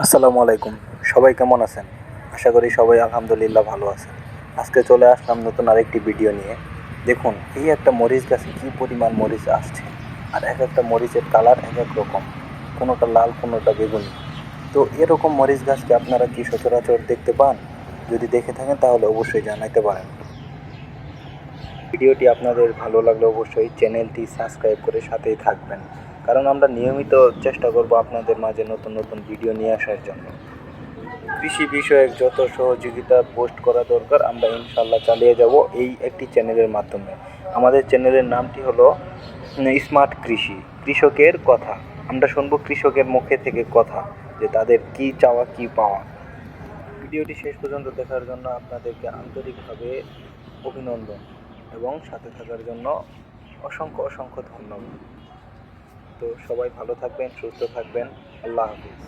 আসসালামু আলাইকুম। সবাই কেমন আছেন? আশা করি সবাই আলহামদুলিল্লাহ ভালো আছেন। আজকে চলে আসলাম নতুন আরেকটি ভিডিও নিয়ে। দেখুন, এই একটা মরিচ গাছে কী পরিমাণ মরিচ আসছে। আর একটা মরিচের কালার এক রকম। কোনোটা লাল, কোনোটা বেগুনি। তো এরকম মরিচ গাছকে আপনারা কি সচরাচর দেখতে পান? যদি দেখে থাকেন তাহলে অবশ্যই জানাইতে পারেন। ভিডিওটি আপনাদের ভালো লাগলে অবশ্যই চ্যানেলটি সাবস্ক্রাইব করে সাথেই থাকবেন। কারণ আমরা নিয়মিত চেষ্টা করব আপনাদের মাঝে নতুন নতুন ভিডিও নিয়ে আসার জন্য। কৃষি বিষয়ক যত সহযোগিতা পোস্ট করা দরকার আমরা ইনশাল্লাহ চালিয়ে যাব এই একটি চ্যানেলের মাধ্যমে। আমাদের চ্যানেলের নামটি হলো স্মার্ট কৃষি, কৃষকের কথা। আমরা শুনবো কৃষকের মুখে থেকে কথা, যে তাদের কি চাওয়া কি পাওয়া। ভিডিওটি শেষ পর্যন্ত দেখার জন্য আপনাদেরকে আন্তরিকভাবে অভিনন্দন এবং সাথে থাকার জন্য অসংখ্য অসংখ্য ধন্যবাদ। তো সবাই ভালো থাকবেন, সুস্থ থাকবেন। আল্লাহ হাফিজ।